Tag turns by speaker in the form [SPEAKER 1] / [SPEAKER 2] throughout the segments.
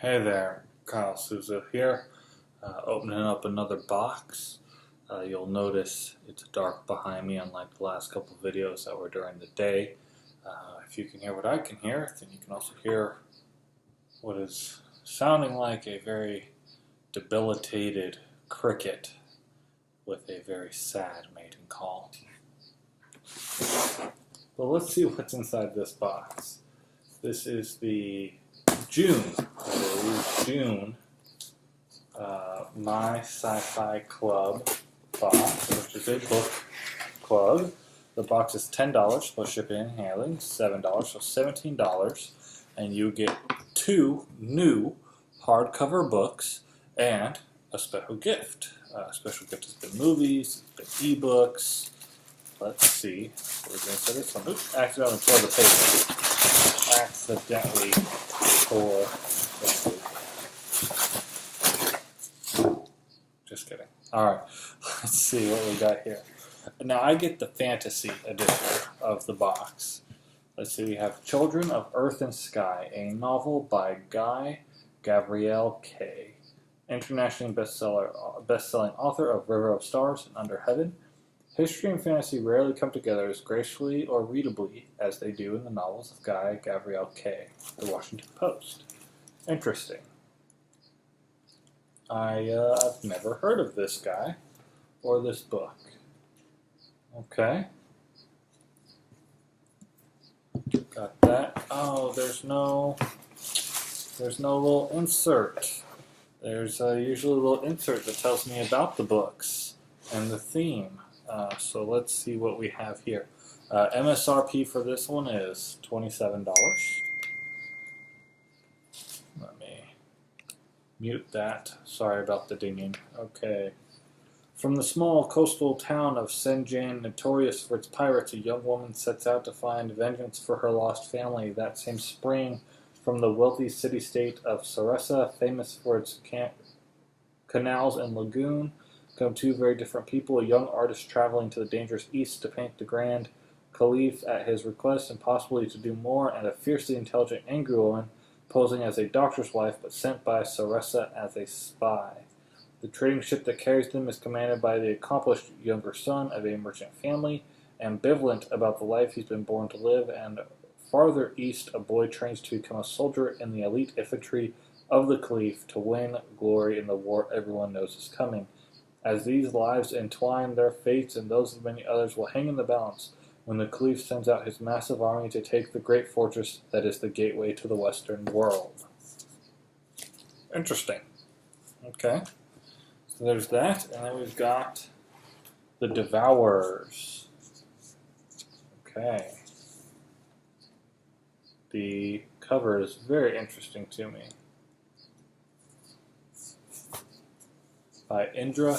[SPEAKER 1] Hey there, Kyle Souza here, opening up another box. You'll notice it's dark behind me, unlike the last couple of videos that were during the day. If you can hear what I can hear, then you can also hear what is sounding like a very debilitated cricket with a very sad mating call. But let's see what's inside this box. This is the June MyScifiClub box, which is a book club. The box is $10 plus shipping and handling, $7, so $17, and you get 2 new hardcover books and a special gift. Special gift has been movies, it's been ebooks. Let's see. We're going to set this one. Oops, accidentally tore the paper. Accidentally tore the paper. Just kidding. Alright, let's see what we got here. Now, I get the fantasy edition of the box. Let's see, we have Children of Earth and Sky, a novel by Gavriel K. Internationally best-selling author of River of Stars and Under Heaven. History and fantasy rarely come together as gracefully or readably as they do in the novels of Gavriel K. The Washington Post. Interesting. I've never heard of this guy or this book. Okay. Got that. Oh, there's no little insert. There's usually a little insert that tells me about the books and the theme. So let's see what we have here. MSRP for this one is $27. Let me mute that. Sorry about the dinging. Okay. From the small coastal town of Senjan, notorious for its pirates, a young woman sets out to find vengeance for her lost family. That same spring, from the wealthy city-state of Sarasa, famous for its canals and lagoon, come 2 very different people, a young artist traveling to the dangerous east to paint the Grand Caliph at his request and possibly to do more, and a fiercely intelligent angry woman posing as a doctor's wife but sent by Sarasa as a spy. The trading ship that carries them is commanded by the accomplished younger son of a merchant family, ambivalent about the life he's been born to live, and farther east a boy trains to become a soldier in the elite infantry of the Caliph to win glory in the war everyone knows is coming. As these lives entwine, their fates and those of many others will hang in the balance when the Caliph sends out his massive army to take the great fortress that is the gateway to the Western world. Interesting. Okay. So there's that, and then we've got the Devourers. Okay. The cover is very interesting to me. By Indra.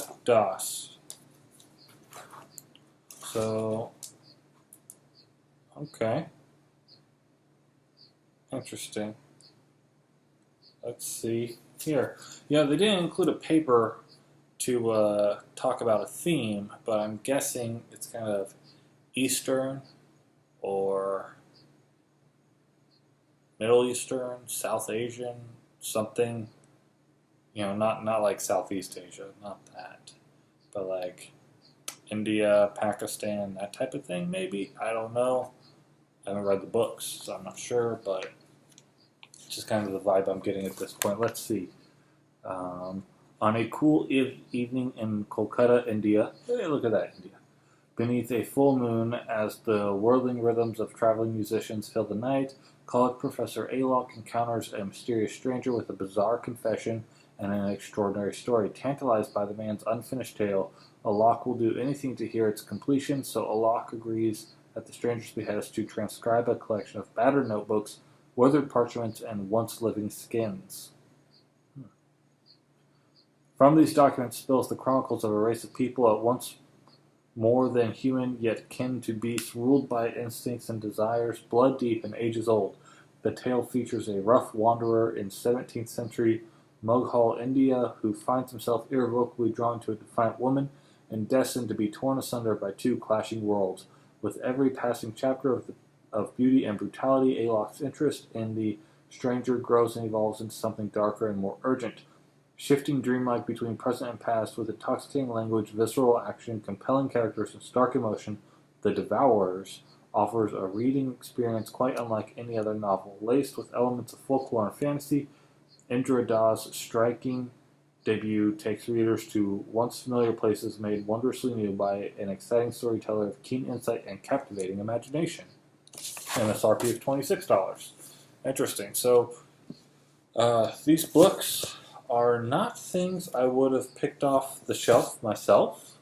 [SPEAKER 1] So, okay. Interesting. Let's see here. Yeah, they didn't include a paper to talk about a theme, but I'm guessing it's kind of Eastern or Middle Eastern, South Asian, something. You know, not like Southeast Asia, not that, but like India, Pakistan, that type of thing, maybe. I don't know. I haven't read the books, so I'm not sure, but it's just kind of the vibe I'm getting at this point. Let's see. On a cool evening in Kolkata, India, hey, look at that, India. Beneath a full moon, as the whirling rhythms of traveling musicians fill the night, college professor Alok encounters a mysterious stranger with a bizarre confession and an extraordinary story. Tantalized by the man's unfinished tale, Alok will do anything to hear its completion, so Alok agrees at the stranger's behest to transcribe a collection of battered notebooks, weathered parchments, and once-living skins. From these documents spills the chronicles of a race of people at once more than human, yet kin to beasts, ruled by instincts and desires, blood deep and ages old. The tale features a rough wanderer in 17th century Mughal India who finds himself irrevocably drawn to a defiant woman and destined to be torn asunder by 2 clashing worlds. With every passing chapter of beauty and brutality, Alok's interest in the stranger grows and evolves into something darker and more urgent. Shifting dreamlike between present and past with intoxicating language, visceral action, compelling characters, and stark emotion, The Devourers offers a reading experience quite unlike any other novel. Laced with elements of folklore and fantasy, Indra striking debut takes readers to once familiar places made wondrously new by an exciting storyteller of keen insight and captivating imagination. MSRP of $26. Interesting. So, these books are not things I would have picked off the shelf myself,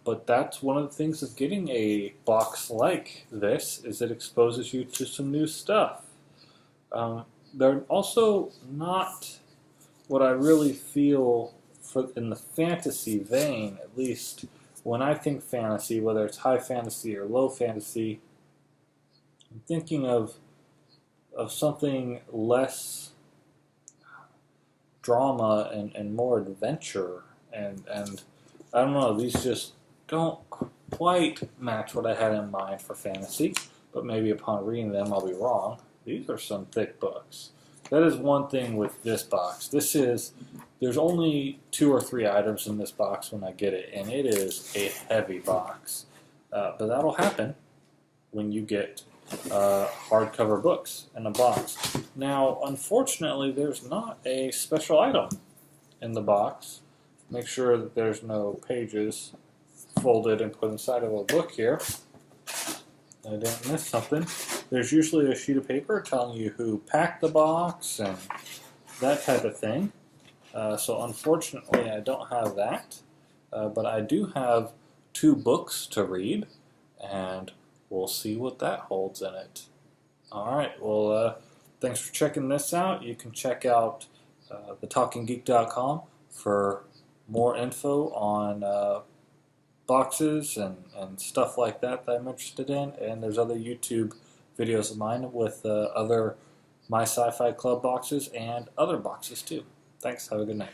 [SPEAKER 1] but that's one of the things of getting a box like this, is it exposes you to some new stuff. They're also not what I really feel in the fantasy vein, at least when I think fantasy, whether it's high fantasy or low fantasy, I'm thinking of something less drama and more adventure, and I don't know, these just don't quite match what I had in mind for fantasy, but maybe upon reading them I'll be wrong. These are some thick books. That is one thing with this box. There's only 2 or 3 items in this box when I get it, and it is a heavy box. But that'll happen when you get hardcover books in a box. Now, unfortunately, there's not a special item in the box. Make sure that there's no pages folded and put inside of a book here. I didn't miss something. There's usually a sheet of paper telling you who packed the box and that type of thing. So unfortunately, I don't have that. But I do have 2 books to read, and we'll see what that holds in it. Alright, well, thanks for checking this out. You can check out thetalkinggeek.com for more info on boxes and stuff like that I'm interested in. And there's other YouTube videos of mine with other My Sci-Fi Club boxes and other boxes too. Thanks, have a good night.